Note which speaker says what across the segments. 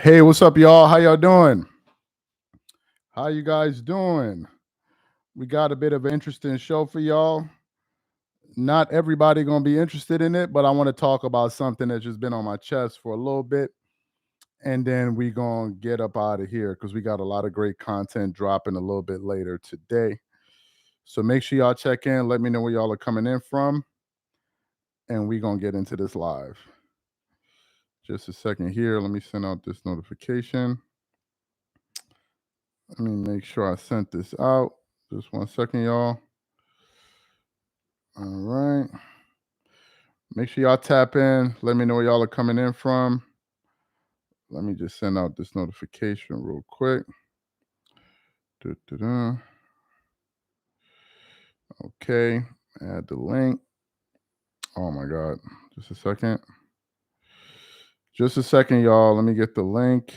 Speaker 1: Hey, what's up, y'all? How y'all doing? How you guys doing? We got a bit of an interesting show for y'all. Not everybody gonna be interested in it, but I want to talk about something that's just been on my chest for a little bit, and then we gonna get up out of here because we got a lot of great content dropping a little bit later today. So make sure y'all check in. Let me know where y'all are coming in from, and we gonna get into this live. Just a second here. Let me send out this notification. Let me make sure I sent this out. Just 1 second, y'all. All right. Make sure y'all tap in. Let me know where y'all are coming in from. Let me just send out this notification real quick. Da-da-da. Okay. Add the link. Oh my God. Just a second. Just a second, y'all. Let me get the link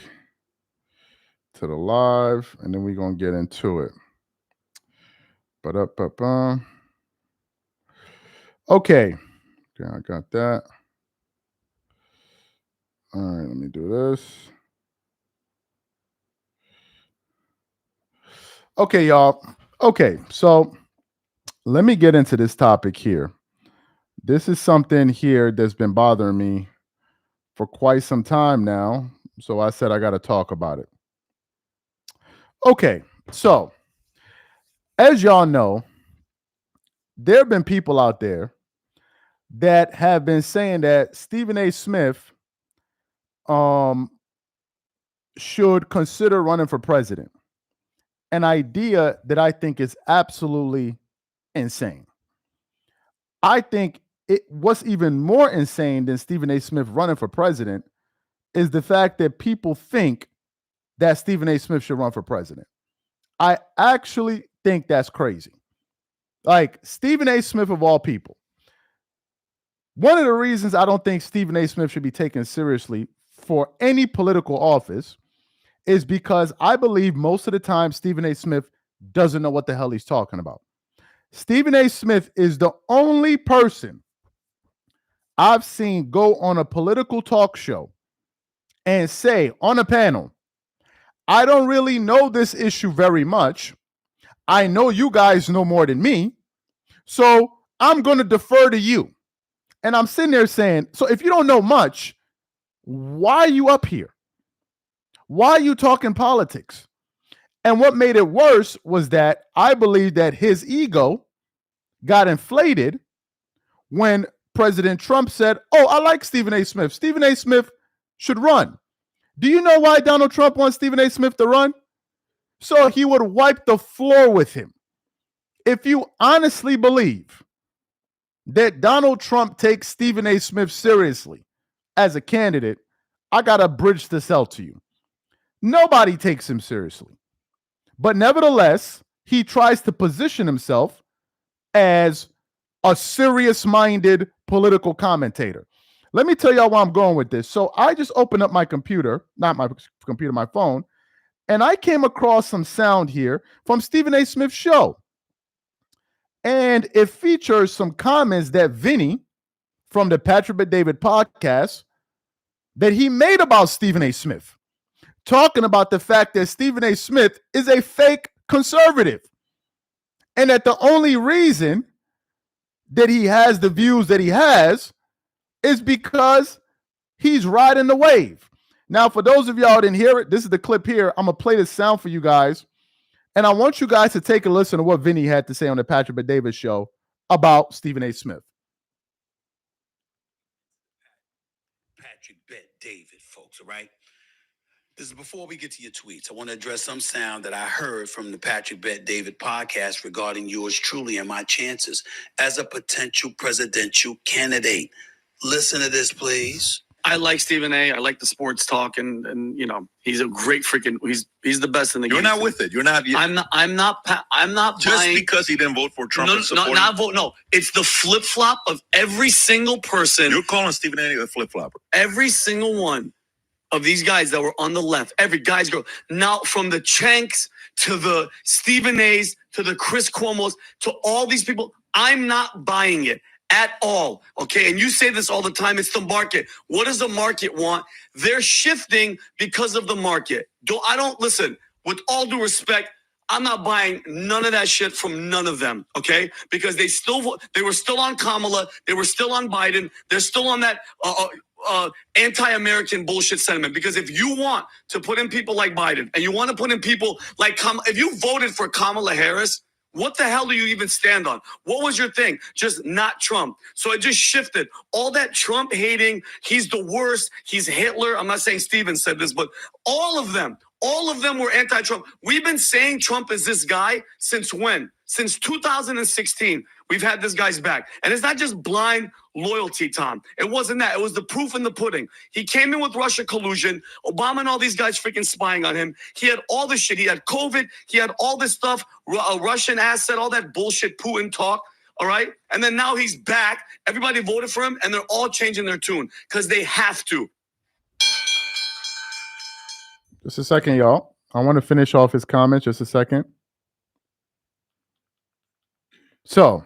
Speaker 1: to the live, and then we're going to get into it. Ba-da-ba-ba. Okay. Okay, I got that. All right, let me do this. Okay, y'all. Okay, so let me get into this topic here. This is something here that's been bothering me for quite some time now. So I said I got to talk about it. Okay, so as y'all know, there have been people out there that have been saying that Stephen A. Smith should consider running for president. An idea that I think is absolutely insane. I think what's even more insane than Stephen A. Smith running for president is the fact that people think that Stephen A. Smith should run for president. I actually think that's crazy. Like Stephen A. Smith of all people. One of the reasons I don't think Stephen A. Smith should be taken seriously for any political office is because I believe most of the time Stephen A. Smith doesn't know what the hell he's talking about. Stephen A. Smith is the only person I've seen go on a political talk show and say on a panel, I don't really know this issue very much. I know you guys know more than me, so I'm going to defer to you. And I'm sitting there saying, so if you don't know much, why are you up here? Why are you talking politics? And what made it worse was that I believe that his ego got inflated when President Trump said, oh, I like Stephen A. Smith. Stephen A. Smith should run. Do you know why Donald Trump wants Stephen A. Smith to run? So he would wipe the floor with him. If you honestly believe that Donald Trump takes Stephen A. Smith seriously as a candidate, I got a bridge to sell to you. Nobody takes him seriously. But nevertheless, he tries to position himself as a serious-minded political commentator. Let me tell y'all where I'm going with this. So I just opened up my computer, not my computer, my phone, and I came across some sound here from Stephen A. Smith's show. And it features some comments that Vinnie from the Patrick Bet-David podcast that he made about Stephen A. Smith, talking about the fact that Stephen A. Smith is a fake conservative and that the only reason that he has the views that he has is because he's riding the wave. Now, for those of y'all who didn't hear it, this is the clip here. I'm going to play this sound for you guys. And I want you guys to take a listen to what Vinnie had to say on the Patrick Bet-David show about Stephen A. Smith.
Speaker 2: Patrick Bet-David, folks, all right? This is before we get to your tweets. I want to address some sound that I heard from the Patrick Bet-David podcast regarding yours truly and my chances as a potential presidential candidate. Listen to this, please.
Speaker 3: I like Stephen A. I like the sports talk, and you know he's a great freaking. He's the best in the game.
Speaker 4: You're not with it. You're not.
Speaker 3: I'm not
Speaker 4: Just
Speaker 3: buying,
Speaker 4: because he didn't vote for Trump.
Speaker 3: not vote. No, it's the flip flop of every single person.
Speaker 4: You're calling Stephen A. a flip flopper.
Speaker 3: Every single one of these guys that were on the left. Every guys, girl. Now from the Chanks to the Stephen A's to the Chris Cuomo's to all these people. I'm not buying it. at all. Okay. And you say this all the time. It's the market. What does the market want? They're shifting because of the market. Listen, with all due respect, I'm not buying none of that shit from none of them, okay? Because they were still on Kamala, they were still on Biden, they're still on that anti-American bullshit sentiment. Because if you want to put in people like Biden and you want to put in people like if you voted for Kamala Harris, what the hell do you even stand on? What was your thing? Just not Trump. So it just shifted. All that Trump hating, he's the worst, he's Hitler. I'm not saying Steven said this, but all of them were anti-Trump. We've been saying Trump is this guy since when? Since 2016. We've had this guy's back. And it's not just blind loyalty, Tom. It wasn't that. It was the proof in the pudding. He came in with Russia collusion, Obama and all these guys freaking spying on him. He had all this shit. He had COVID. He had all this stuff, a Russian asset, all that bullshit Putin talk. All right. And then now he's back. Everybody voted for him and they're all changing their tune because they have to.
Speaker 1: Just a second, y'all. I want to finish off his comments. Just a second. So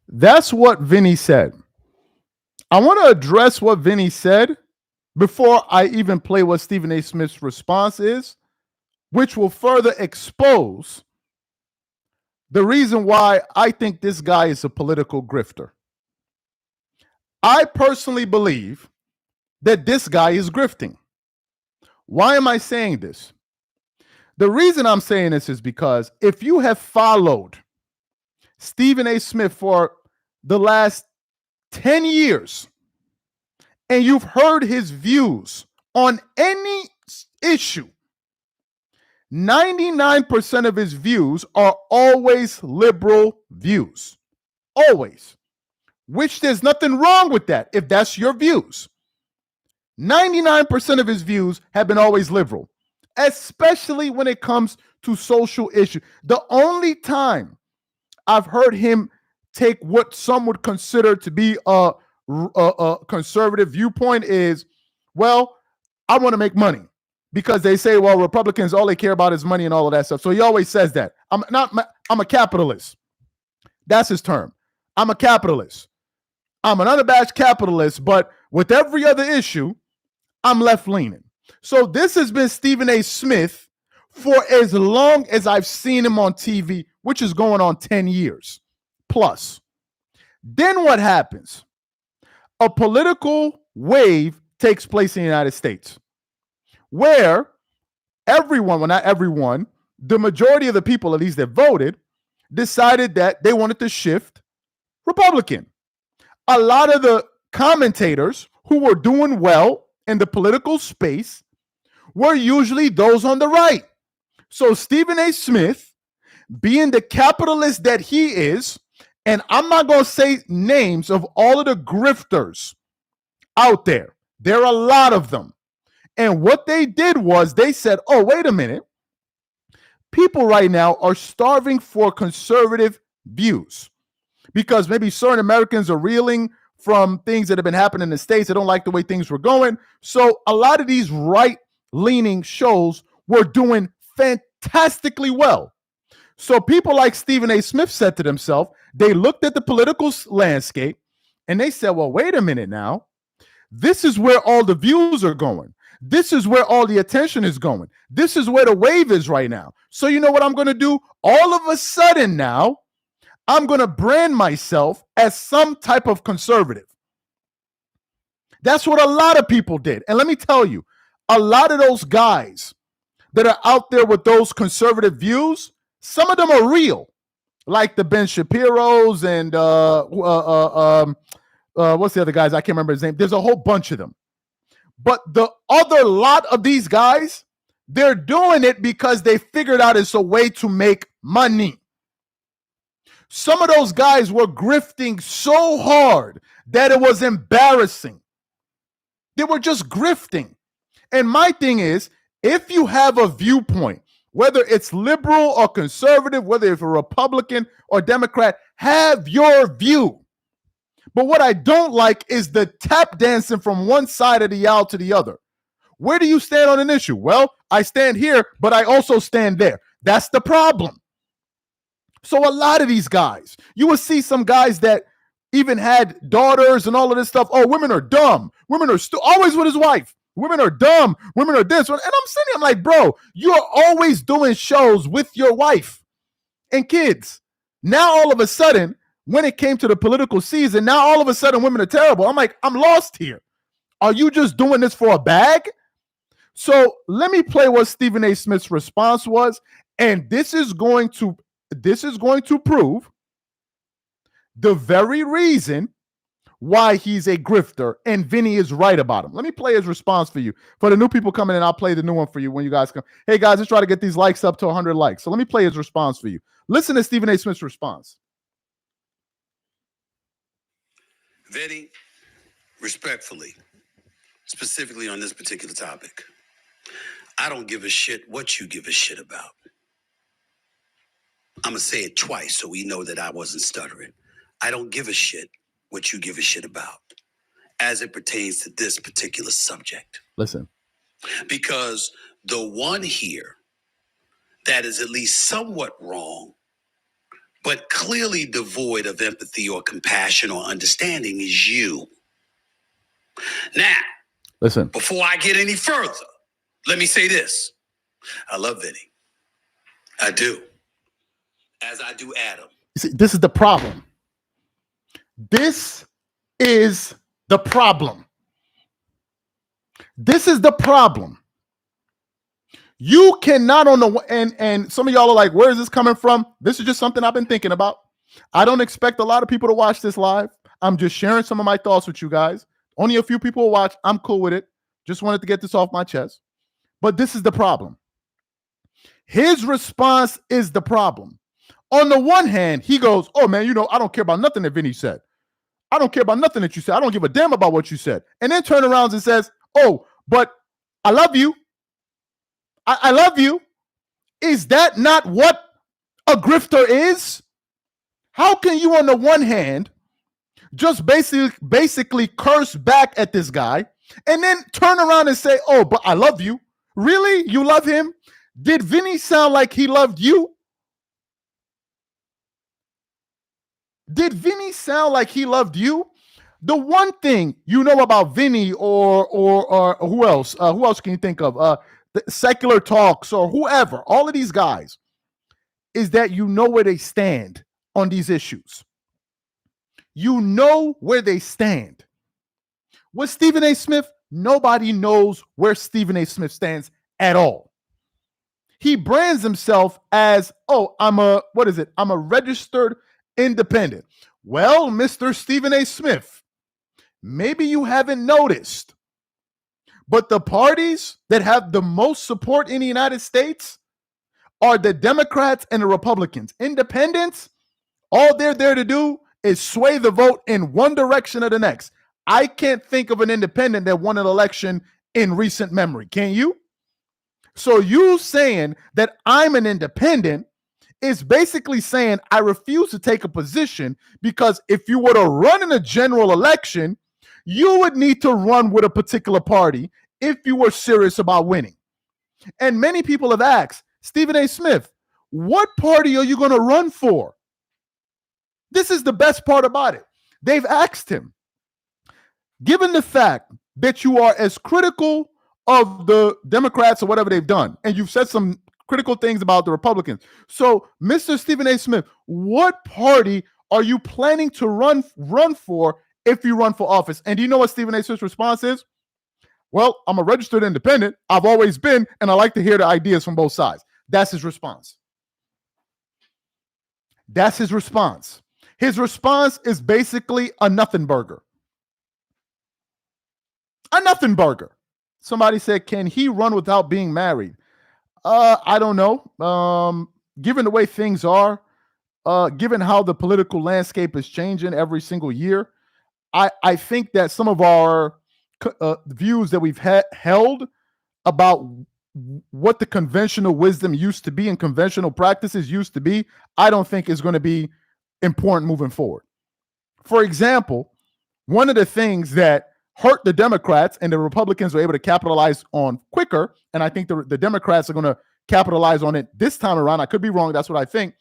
Speaker 1: that's what Vinnie said. I want to address what Vinnie said before I even play what Stephen A. Smith's response is, which will further expose the reason why I think this guy is a political grifter. I personally believe that this guy is grifting. Why am I saying this? The reason I'm saying this is because if you have followed Stephen A. Smith for the last 10 years and you've heard his views on any issue, 99% of his views are always liberal views. Always. Which there's nothing wrong with that if that's your views. 99% of his views have been always liberal, especially when it comes to social issues. The only time I've heard him take what some would consider to be a conservative viewpoint is, well, I want to make money, because they say, well, Republicans, all they care about is money and all of that stuff. So he always says that. I'm a capitalist. That's his term. I'm a capitalist. I'm an unabashed capitalist, but with every other issue, I'm left-leaning. So this has been Stephen A. Smith for as long as I've seen him on TV, which is going on 10 years plus. Then what happens? A political wave takes place in the United States where everyone, well, not everyone, the majority of the people, at least that voted, decided that they wanted to shift Republican. A lot of the commentators who were doing well in the political space were usually those on the right. So Stephen A. Smith, being the capitalist that he is, and I'm not going to say names of all of the grifters out there. There are a lot of them. And what they did was they said, oh, wait a minute. People right now are starving for conservative views because maybe certain Americans are reeling from things that have been happening in the States. They don't like the way things were going. So a lot of these right-leaning shows were doing fantastically well. So people like Stephen A. Smith said to themselves, they looked at the political landscape and they said, well, wait a minute now. This is where all the views are going. This is where all the attention is going. This is where the wave is right now. So you know what I'm going to do? All of a sudden now, I'm going to brand myself as some type of conservative. That's what a lot of people did. And let me tell you, a lot of those guys that are out there with those conservative views, some of them are real, like the Ben Shapiro's and what's the other guys? I can't remember his name. There's a whole bunch of them. But the other lot of these guys, they're doing it because they figured out it's a way to make money. Some of those guys were grifting so hard that it was embarrassing. They were just grifting. And my thing is, if you have a viewpoint, whether it's liberal or conservative, whether it's a Republican or Democrat, have your view. But what I don't like is the tap dancing from one side of the aisle to the other. Where do you stand on an issue? Well, I stand here, but I also stand there. That's the problem. So a lot of these guys, you will see some guys that even had daughters and all of this stuff. Oh, women are dumb. Women are always with his wife. Women are dumb. Women are this. And I'm sitting, I'm like, bro, you're always doing shows with your wife and kids. Now, all of a sudden, when it came to the political season, now all of a sudden women are terrible. I'm like, I'm lost here. Are you just doing this for a bag? So let me play what Stephen A. Smith's response was. And this is going to prove the very reason why he's a grifter, and Vinnie is right about him. Let me play his response for you. For the new people coming in, I'll play the new one for you when you guys come. Hey, guys, let's try to get these likes up to 100 likes. So let me play his response for you. Listen to Stephen A. Smith's response.
Speaker 2: Vinnie, respectfully, specifically on this particular topic, I don't give a shit what you give a shit about. I'm going to say it twice so we know that I wasn't stuttering. I don't give a shit what you give a shit about as it pertains to this particular subject.
Speaker 1: Listen.
Speaker 2: Because the one here that is at least somewhat wrong, but clearly devoid of empathy or compassion or understanding is you. Now,
Speaker 1: listen.
Speaker 2: Before I get any further, let me say this. I love Vinnie. I do. As I do Adam.
Speaker 1: See, this is the problem. This is the problem. This is the problem. You cannot on the and some of y'all are like, where is this coming from? This is just something I've been thinking about. I don't expect a lot of people to watch this live. I'm just sharing some of my thoughts with you guys. Only a few people will watch. I'm cool with it. Just wanted to get this off my chest. But this is the problem. His response is the problem. On the one hand, he goes, oh, man, I don't care about nothing that Vinnie said. I don't care about nothing that you said. I don't give a damn about what you said. And then turn around and says, oh, but I love you. I love you. Is that not what a grifter is? How can you, on the one hand, just basically curse back at this guy and then turn around and say, oh, but I love you? Really? You love him? Did Vinnie sound like he loved you? Did Vinnie sound like he loved you? The one thing you know about Vinnie or who else? Who else can you think of? The Secular Talks or whoever, all of these guys, is that you know where they stand on these issues. You know where they stand. With Stephen A. Smith, nobody knows where Stephen A. Smith stands at all. He brands himself as, oh, I'm a registered independent. Well, Mr. Stephen A. Smith, maybe you haven't noticed, but the parties that have the most support in the United States are the Democrats and the Republicans. Independents, all they're there to do is sway the vote in one direction or the next. I can't think of an independent that won an election in recent memory. Can you? So you saying that I'm an independent is basically saying I refuse to take a position, because if you were to run in a general election, you would need to run with a particular party if you were serious about winning. And many people have asked, Stephen A. Smith, what party are you going to run for? This is the best part about it. They've asked him, given the fact that you are as critical of the Democrats or whatever they've done, and you've said some critical things about the Republicans. So, Mr. Stephen A. Smith, what party are you planning to run for if you run for office? And do you know what Stephen A. Smith's response is? Well, I'm a registered independent. I've always been, and I like to hear the ideas from both sides. That's his response. That's his response. His response is basically a nothing burger. A nothing burger. Somebody said, can he run without being married? I don't know. Given the way things are, given how the political landscape is changing every single year, I think that some of our views that we've held about what the conventional wisdom used to be and conventional practices used to be, I don't think is going to be important moving forward. For example, one of the things that hurt the Democrats and the Republicans were able to capitalize on quicker, and I think the Democrats are going to capitalize on it this time around, I could be wrong, that's what I think,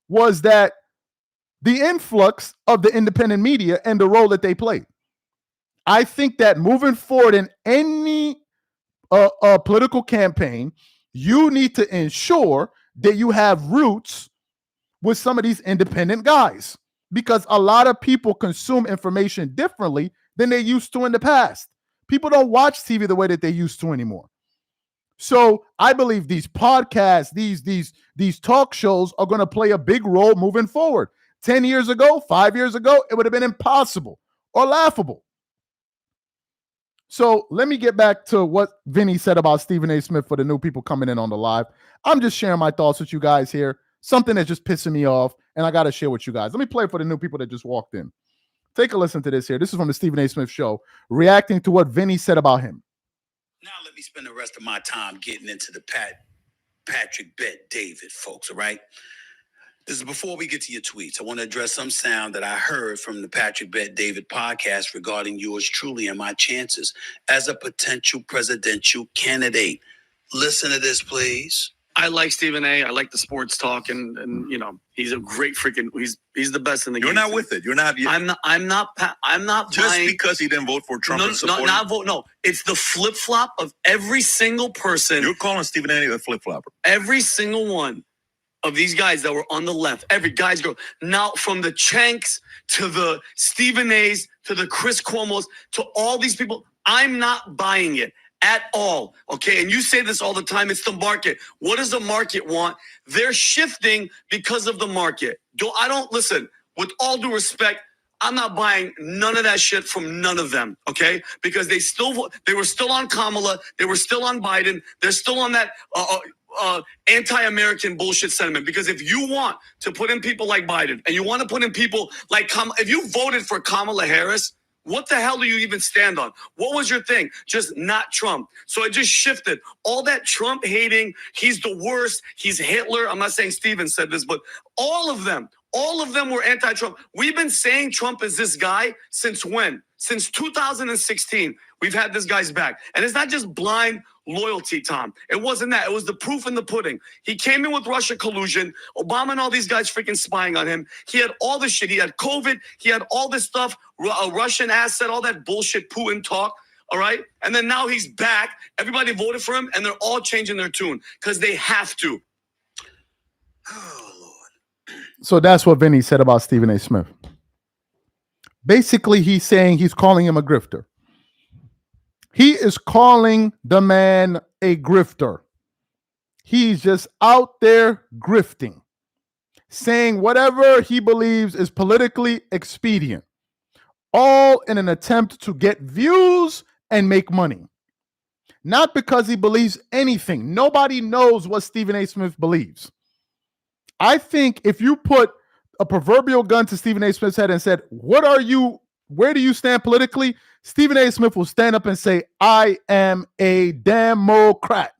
Speaker 1: was that the influx of the independent media and the role that they play. I think that moving forward in any political campaign, you need to ensure that you have roots with some of these independent guys, because a lot of people consume information differently than they used to in the past. People don't watch TV the way that they used to anymore. So I believe these podcasts, these talk shows are going to play a big role moving forward. 10 years ago, 5 years ago, it would have been impossible or laughable. So let me get back to what Vinnie said about Stephen A. Smith for the new people coming in on the live. I'm just sharing my thoughts with you guys here. Something that's just pissing me off, and I got to share with you guys. Let me play for the new people that just walked in. Take a listen to this here. This is from the Stephen A. Smith show, reacting to what Vinnie said about him.
Speaker 2: Now let me spend the rest of my time getting into the Patrick Bet David, folks, all right? This is before we get to your tweets. I want to address some sound that I heard from the Patrick Bet David podcast regarding yours truly and my chances as a potential presidential candidate. Listen to this, please.
Speaker 3: I like Stephen A. I like the sports talk, and you know, he's a great freaking. He's the best in the game.
Speaker 4: You're not with it. You're not.
Speaker 3: I'm not
Speaker 4: Just
Speaker 3: buying,
Speaker 4: because he didn't vote for Trump.
Speaker 3: No, it's the flip flop of every single person.
Speaker 4: You're calling Stephen A. a flip flopper.
Speaker 3: Every single one of these guys that were on the left, every guy's girl. Now, from the Chanks to the Stephen A's to the Chris Cuomo's to all these people, I'm not buying it at all. Okay, and you say this all the time. It's the market. What does the market want? They're shifting because of the market. Listen. With all due respect, I'm not buying none of that shit from none of them, okay? Because they were still on Kamala, they were still on Biden, they're still on that anti-American bullshit sentiment. Because if you want to put in people like Biden, and you want to put in people like if you voted for Kamala Harris, what the hell do you even stand on? What was your thing? Just not Trump. So it just shifted. All that Trump hating, he's the worst, he's Hitler. I'm not saying Steven said this, but all of them were anti-Trump. We've been saying Trump is this guy since when? Since 2016. We've had this guy's back. And it's not just blind loyalty, Tom. It wasn't that. It was the proof in the pudding. He came in with Russia collusion, Obama and all these guys freaking spying on him. He had all this shit. He had COVID. He had all this stuff, a Russian asset, all that bullshit Putin talk. All right. And then now he's back. Everybody voted for him, and they're all changing their tune because they have to.
Speaker 2: Oh, Lord.
Speaker 1: So that's what Vinnie said about Stephen A. Smith. Basically, he's calling him a grifter. He is calling the man a grifter. He's just out there grifting, saying whatever he believes is politically expedient, all in an attempt to get views and make money. Not because he believes anything. Nobody knows what Stephen A. Smith believes. I think if you put a proverbial gun to Stephen A. Smith's head and said, where do you stand politically? Stephen A. Smith will stand up and say, I am a Democrat.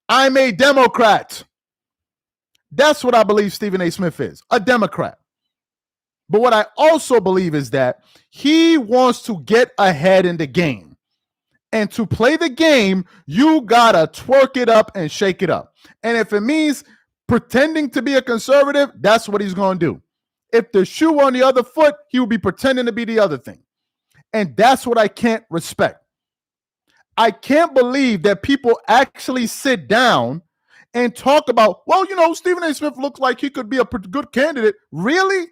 Speaker 1: I'm a Democrat. That's what I believe Stephen A. Smith is, a Democrat. But what I also believe is that he wants to get ahead in the game. And to play the game, you got to twerk it up and shake it up. And if it means pretending to be a conservative, that's what he's going to do. If the shoe on the other foot, he will be pretending to be the other thing. And that's what I can't respect. I can't believe that people actually sit down and talk about, well, Stephen A. Smith looks like he could be a good candidate. Really?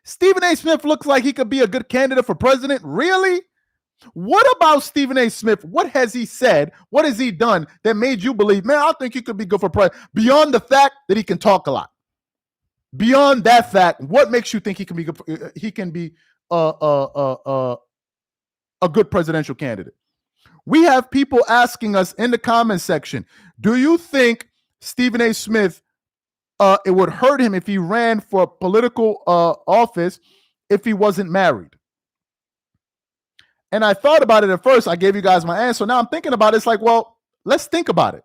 Speaker 1: Stephen A. Smith looks like he could be a good candidate for president? Really? What about Stephen A. Smith? What has he said? What has he done that made you believe, man, I think he could be good for president? Beyond the fact that he can talk a lot. Beyond that fact, what makes you think he can be good? He can be a good presidential candidate. We have people asking us in the comment section, do you think Stephen A. Smith, it would hurt him if he ran for political office if he wasn't married? And I thought about it at first. I gave you guys my answer. Now I'm thinking about it. It's like, well, let's think about it.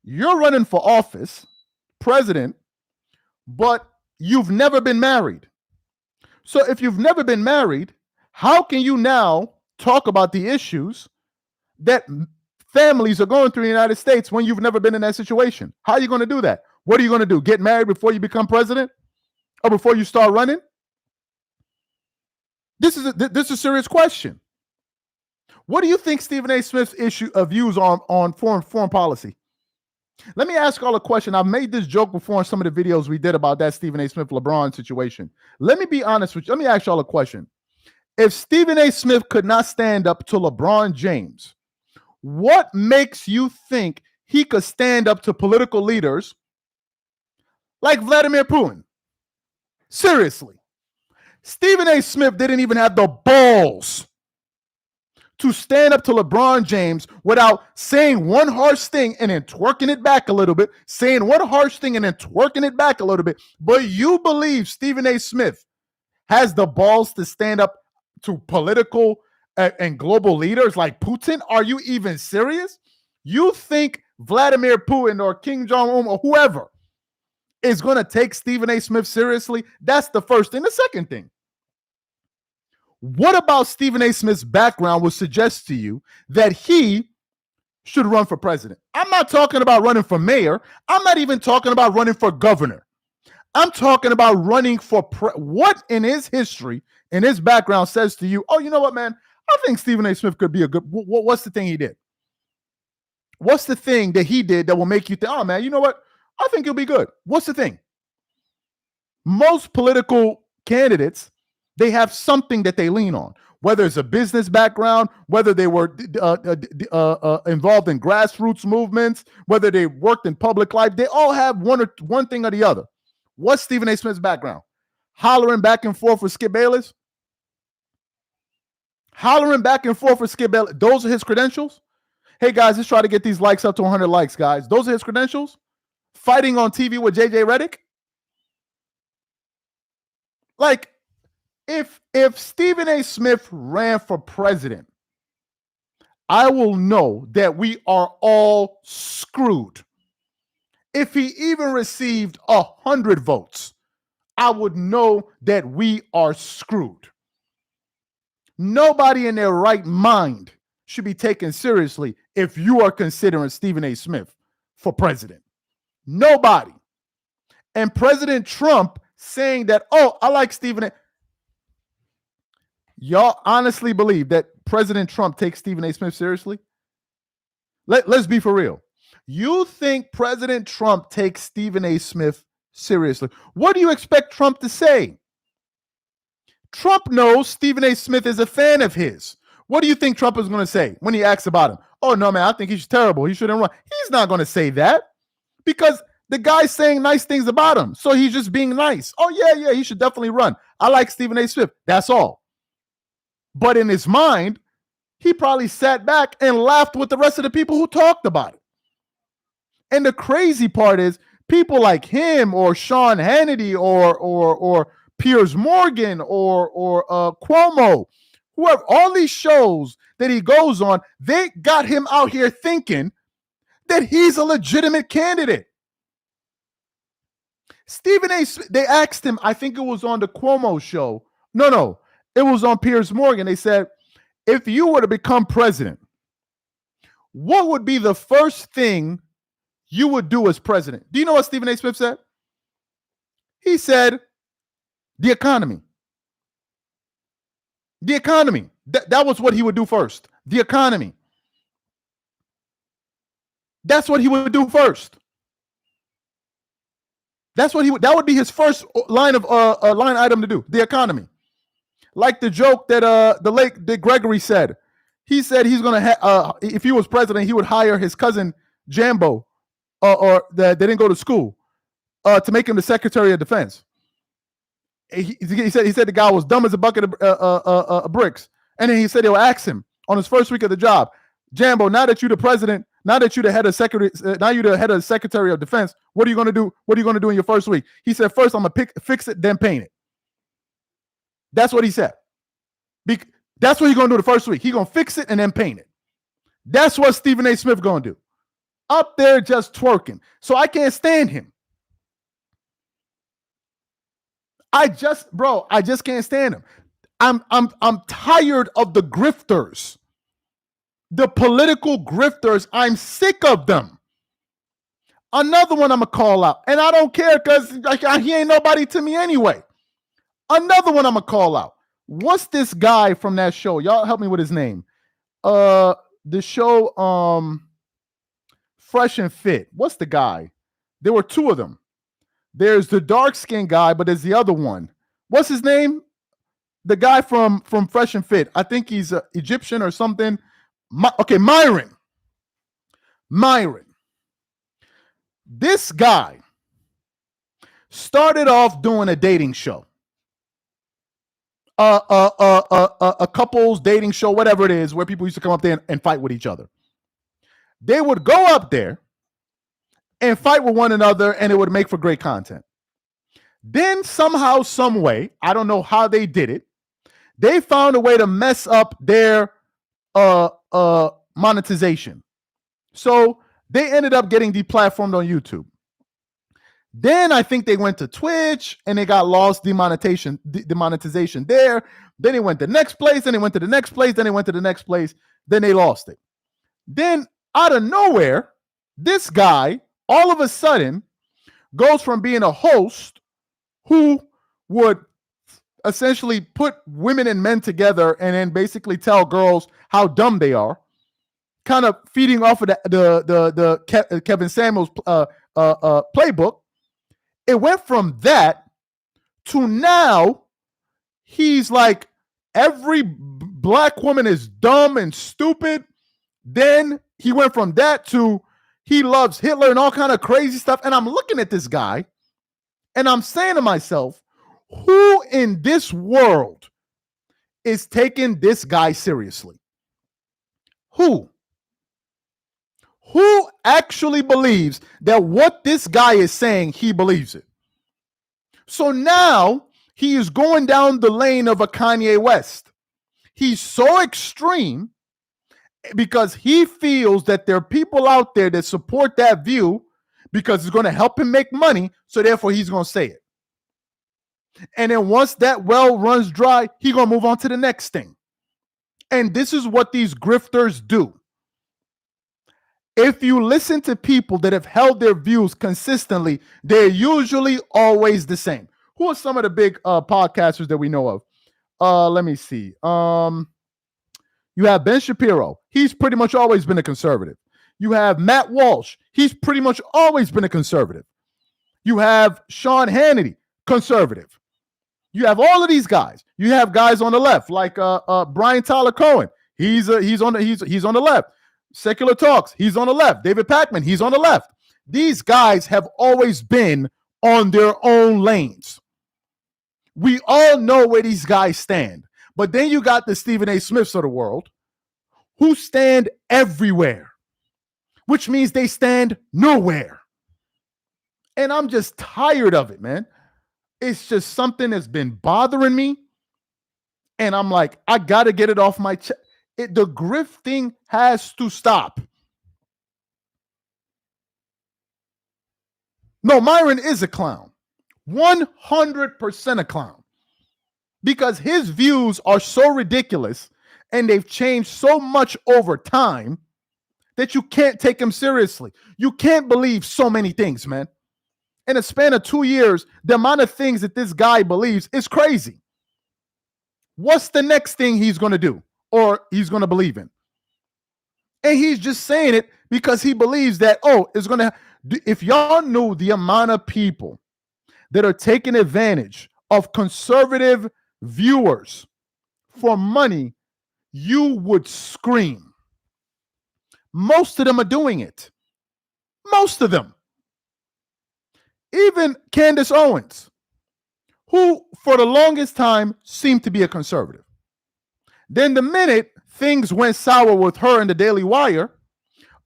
Speaker 1: You're running for office, president, but you've never been married. So if you've never been married, how can you now talk about the issues that families are going through in the United States when you've never been in that situation? How are you going to do that? What are you going to do? Get married before you become president? or before you start running? This is a serious question. What do you think Stephen A. Smith's views on foreign policy? Let me ask y'all a question. I've made this joke before in some of the videos we did about that Stephen A. Smith LeBron situation. Let me be honest with you. Let me ask y'all a question. If Stephen A. Smith could not stand up to LeBron James, what makes you think he could stand up to political leaders like Vladimir Putin? Seriously. Stephen A. Smith didn't even have the balls to stand up to LeBron James without saying one harsh thing and then twerking it back a little bit, saying one harsh thing and then twerking it back a little bit. But you believe Stephen A. Smith has the balls to stand up to political and global leaders like Putin? Are you even serious? You think Vladimir Putin or Kim Jong-un or whoever is going to take Stephen A. Smith seriously? That's the first thing. The second thing, what about Stephen A. Smith's background would suggest to you that he should run for president? I'm not talking about running for mayor. I'm not even talking about running for governor. I'm talking about running for what in his history, in his background says to you, oh, you know what, man? I think Stephen A. Smith could be a good, what's the thing he did? What's the thing that he did that will make you think, oh, man, you know what? I think he'll be good. What's the thing? Most political candidates, they have something that they lean on, whether it's a business background, whether they were involved in grassroots movements, whether they worked in public life. They all have one thing or the other. What's Stephen A. Smith's background? Hollering back and forth with Skip Bayless? Hollering back and forth with Skip Bayless. Those are his credentials? Hey, guys, let's try to get these likes up to 100 likes, guys. Those are his credentials? Fighting on TV with JJ Redick? Like, if Stephen A. Smith ran for president, I will know that we are all screwed. If he even received 100 votes, I would know that we are screwed. Nobody in their right mind should be taken seriously if you are considering Stephen A. Smith for president. Nobody. And President Trump saying that, oh, I like Stephen A. Y'all honestly believe that President Trump takes Stephen A. Smith seriously? Let's be for real. You think President Trump takes Stephen A. Smith seriously? What do you expect Trump to say? Trump knows Stephen A. Smith is a fan of his. What do you think Trump is going to say when he asks about him? Oh, no, man, I think he's terrible. He shouldn't run. He's not going to say that because the guy's saying nice things about him. So he's just being nice. Oh, yeah, he should definitely run. I like Stephen A. Smith. That's all. But in his mind, he probably sat back and laughed with the rest of the people who talked about it. And the crazy part is people like him or Sean Hannity or Piers Morgan or Cuomo, whoever, all these shows that he goes on, they got him out here thinking that he's a legitimate candidate. Stephen A. They asked him, I think it was on the Cuomo show. No, it was on Piers Morgan. They said, if you were to become president, what would be the first thing you would do as president? Do you know what Stephen A. Smith said? He said, the economy. The economy. That was what he would do first. The economy. That's what he would do first. That would be his first line item to do. The economy. Like the joke that the late Dick Gregory said. He said he's gonna if he was president, he would hire his cousin Jambo, or that didn't go to school, to make him the Secretary of Defense. He said the guy was dumb as a bucket of bricks, and then he said they'll ask him on his first week of the job, Jambo, now that you're the president, now that you're the head of Secretary of Defense, what are you going to do? What are you going to do in your first week? He said, first I'm gonna fix it, then paint it. That's what he said. That's what he's going to do the first week. He's going to fix it and then paint it. That's what Stephen A. Smith going to do. Up there just twerking. So I can't stand him. I just can't stand him. I'm tired of the grifters. The political grifters. I'm sick of them. Another one I'm going to call out. And I don't care because he ain't nobody to me anyway. Another one I'm going to call out. What's this guy from that show? Y'all help me with his name. The show Fresh and Fit. What's the guy? There were two of them. There's the dark-skinned guy, but there's the other one. What's his name? The guy from Fresh and Fit. I think he's Egyptian or something. Myron. This guy started off doing a dating show. A couples dating show, whatever it is, where people used to come up there and fight with each other. They would go up there and fight with one another, and it would make for great content. Then somehow, some way, I don't know how they did it, they found a way to mess up their monetization. So they ended up getting deplatformed on YouTube. Then I think they went to Twitch and they got lost demonetization there. Then they went to the next place, then they went to the next place, then they went to the next place, then they lost it. Then out of nowhere, this guy all of a sudden goes from being a host who would essentially put women and men together and then basically tell girls how dumb they are, kind of feeding off of the Kevin Samuels playbook. It went from that to now he's like, every black woman is dumb and stupid. Then he went from that to he loves Hitler and all kind of crazy stuff. And I'm looking at this guy and I'm saying to myself, who in this world is taking this guy seriously? Who actually believes that what this guy is saying, he believes it? So now he is going down the lane of a Kanye West. He's so extreme because he feels that there are people out there that support that view because it's going to help him make money. So therefore he's going to say it. And then once that well runs dry, he's going to move on to the next thing. And this is what these grifters do. If you listen to people that have held their views consistently, they're usually always the same. Who are some of the big podcasters that we know of? Let me see. You have Ben Shapiro. He's pretty much always been a conservative. You have Matt Walsh. He's pretty much always been a conservative. You have Sean Hannity, conservative. You have all of these guys. You have guys on the left, like Brian Tyler Cohen. He's on the left. Secular Talks, he's on the left. David Pakman, he's on the left. These guys have always been on their own lanes. We all know where these guys stand. But then you got the Stephen A. Smiths of the world who stand everywhere, which means they stand nowhere. And I'm just tired of it, man. It's just something that's been bothering me. And I'm like, I got to get it off my chest. The grifting has to stop. No, Myron is a clown. 100% a clown. Because his views are so ridiculous and they've changed so much over time that you can't take him seriously. You can't believe so many things, man. In a span of 2 years, the amount of things that this guy believes is crazy. What's the next thing he's going to do or he's going to believe in? And he's just saying it because he believes that, it's going to, if y'all knew the amount of people that are taking advantage of conservative viewers for money, you would scream. Most of them are doing it. Most of them. Even Candace Owens, who for the longest time seemed to be a conservative. Then the minute things went sour with her and the Daily Wire,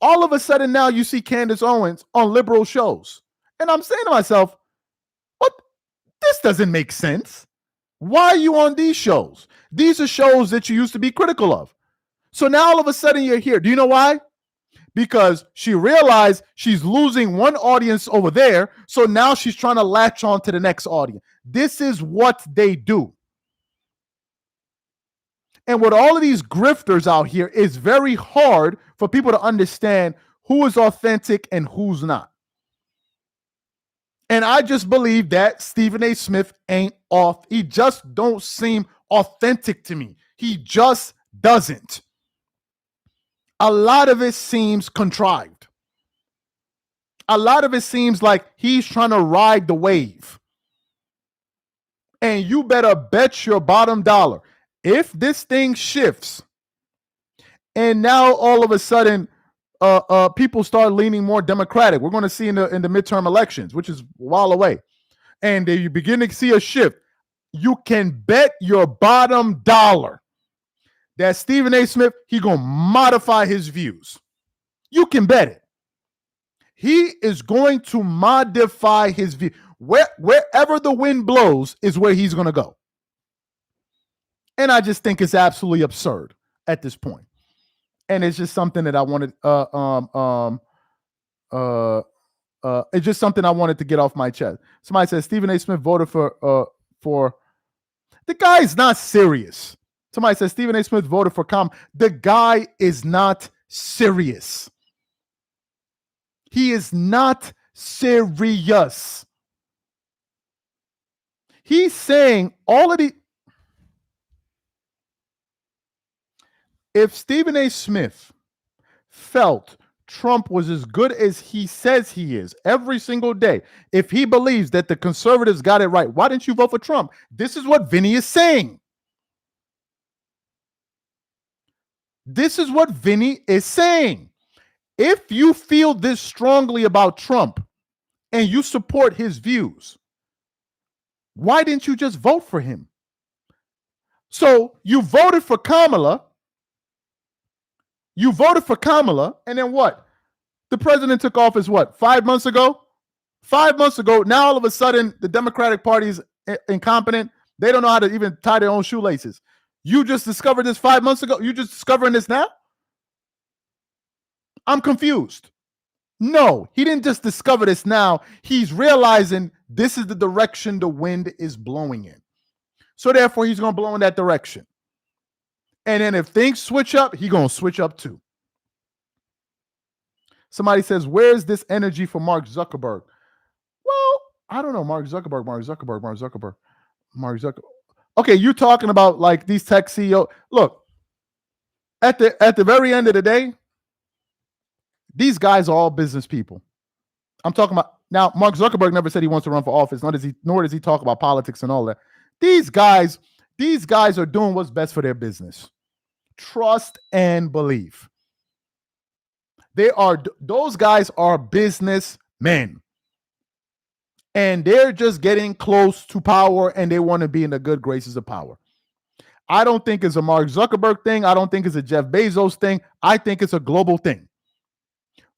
Speaker 1: all of a sudden now you see Candace Owens on liberal shows. And I'm saying to myself, what? This doesn't make sense. Why are you on these shows? These are shows that you used to be critical of. So now all of a sudden you're here. Do you know why? Because she realized she's losing one audience over there. So now she's trying to latch on to the next audience. This is what they do. And with all of these grifters out here, it's very hard for people to understand who is authentic and who's not. And I just believe that Stephen A. Smith ain't off. He just don't seem authentic to me. He just doesn't. A lot of it seems contrived. A lot of it seems like he's trying to ride the wave. And you better bet your bottom dollar. If this thing shifts, and now all of a sudden, people start leaning more Democratic. We're going to see in the midterm elections, which is a while away. And you begin to see a shift. You can bet your bottom dollar that Stephen A. Smith, he going to modify his views. You can bet it. He is going to modify his view. Wherever the wind blows is where he's going to go. And I just think it's absolutely absurd at this point. And it's just something that I wanted. It's just something I wanted to get off my chest. Somebody says Stephen A. Smith voted for the guy's not serious. Somebody says Stephen A. Smith voted for the guy is not serious. He is not serious. He's saying all of the. If Stephen A. Smith felt Trump was as good as he says he is every single day, if he believes that the conservatives got it right, why didn't you vote for Trump? This is what Vinnie is saying. This is what Vinnie is saying. If you feel this strongly about Trump and you support his views, why didn't you just vote for him? So you voted for Kamala. You voted for Kamala, and then what? The president took office, what, 5 months ago? 5 months ago, now all of a sudden, the Democratic Party is incompetent. They don't know how to even tie their own shoelaces. You just discovered this 5 months ago? You just discovering this now? I'm confused. No, he didn't just discover this now. He's realizing this is the direction the wind is blowing in. So therefore, he's going to blow in that direction. And then if things switch up, he's going to switch up too. Somebody says, where's this energy for Mark Zuckerberg? Well, I don't know. Mark Zuckerberg. Okay, you're talking about like these tech CEOs. Look, at the very end of the day, these guys are all business people. I'm talking about now. Mark Zuckerberg never said he wants to run for office, nor does he talk about politics and all that. These guys are doing what's best for their business. Trust and believe. Those guys are businessmen. And they're just getting close to power and they want to be in the good graces of power. I don't think it's a Mark Zuckerberg thing. I don't think it's a Jeff Bezos thing. I think it's a global thing.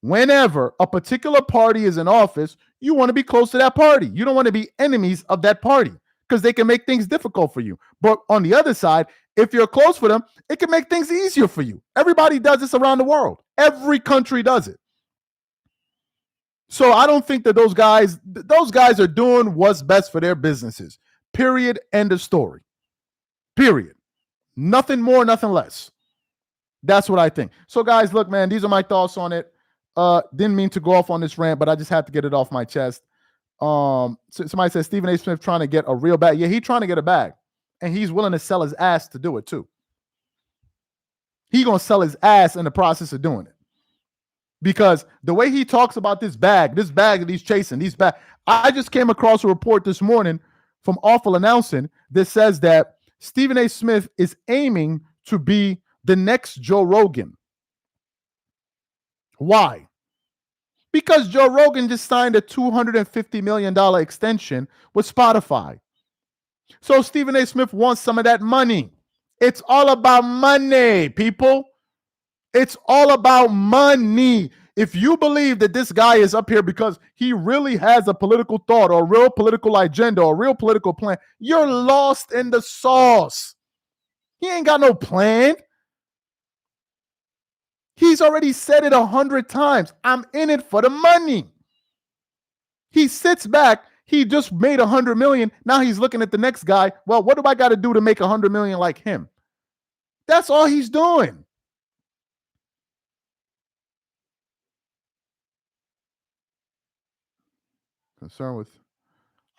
Speaker 1: Whenever a particular party is in office, you want to be close to that party. You don't want to be enemies of that party because they can make things difficult for you. But on the other side, if you're close with them, it can make things easier for you. Everybody does this around the world. Every country does it. So I don't think that those guys are doing what's best for their businesses. Period. End of story. Period. Nothing more, nothing less. That's what I think. So guys, look, man, these are my thoughts on it. Didn't mean to go off on this rant, but I just had to get it off my chest. Somebody says Stephen A. Smith trying to get a real bag. Yeah, he's trying to get a bag. And he's willing to sell his ass to do it too. He's going to sell his ass in the process of doing it. Because the way he talks about this bag that he's chasing, I just came across a report this morning from Awful Announcing that says that Stephen A. Smith is aiming to be the next Joe Rogan. Why? Because Joe Rogan just signed a $250 million extension with Spotify. So Stephen A. Smith wants some of that money. It's all about money, people. It's all about money. If you believe that this guy is up here because he really has a political thought or a real political agenda or a real political plan, you're lost in the sauce. He ain't got no plan. He's already said it 100 times. I'm in it for the money. He sits back. He just made 100 million. Now he's looking at the next guy. Well, what do I got to do to make 100 million like him? That's all he's doing. Concerned with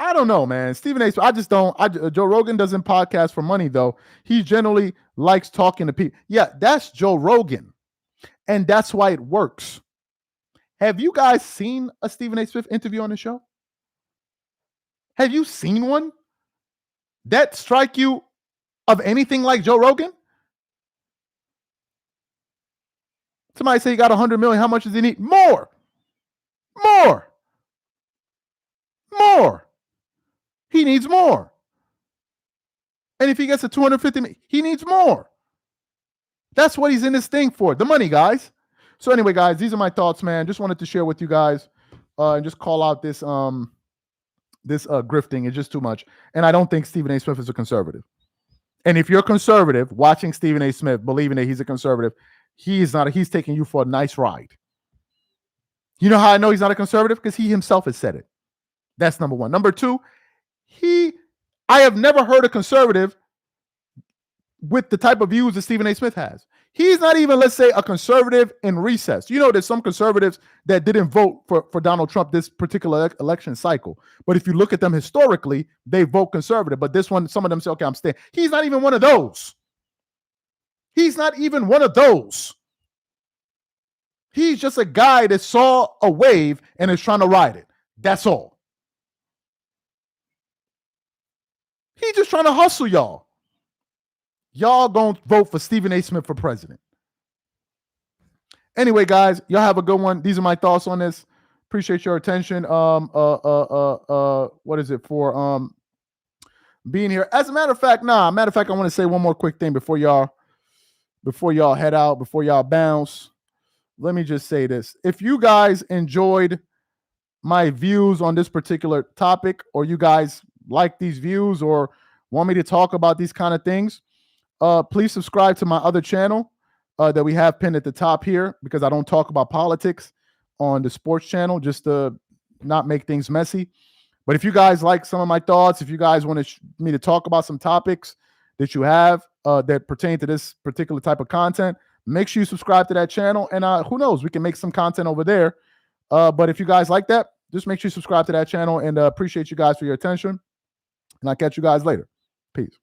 Speaker 1: I don't know, man. Stephen A. I just don't. Joe Rogan doesn't podcast for money, though. He generally likes talking to people. Yeah, that's Joe Rogan. And that's why it works. Have you guys seen a Stephen A. Smith interview on the show? Have you seen one that strike you of anything like Joe Rogan? Somebody say he got 100 million. How much does he need? More. He needs more. And if he gets a 250 million, he needs more. That's what he's in this thing for. The money, guys. So anyway, guys, these are my thoughts, man. Just wanted to share with you guys and just call out this grifting. It's just too much. And I don't think Stephen A. Smith is a conservative. And if you're conservative, watching Stephen A. Smith, believing that he's a conservative, he's not. He's taking you for a nice ride. You know how I know he's not a conservative? Because he himself has said it. That's number one. Number two, I have never heard a conservative with the type of views that Stephen A. Smith has. He's not even, let's say, a conservative in recess. You know, there's some conservatives that didn't vote for Donald Trump this particular election cycle. But if you look at them historically, they vote conservative. But this one, some of them say, okay, I'm staying. He's not even one of those. He's just a guy that saw a wave and is trying to ride it. That's all. He's just trying to hustle y'all. Y'all gonna vote for Stephen A. Smith for president. Anyway, guys, y'all have a good one. These are my thoughts on this. Appreciate your attention. What is it for? Being here. As a matter of fact, I want to say one more quick thing before y'all head out, before y'all bounce. Let me just say this. If you guys enjoyed my views on this particular topic, or you guys like these views or want me to talk about these kind of things, please subscribe to my other channel that we have pinned at the top here, because I don't talk about politics on the sports channel, just to not make things messy. But if you guys like some of my thoughts, if you guys want me to talk about some topics that you have that pertain to this particular type of content, make sure you subscribe to that channel. And who knows, we can make some content over there. But if you guys like that, just make sure you subscribe to that channel, and appreciate you guys for your attention. And I'll catch you guys later. Peace.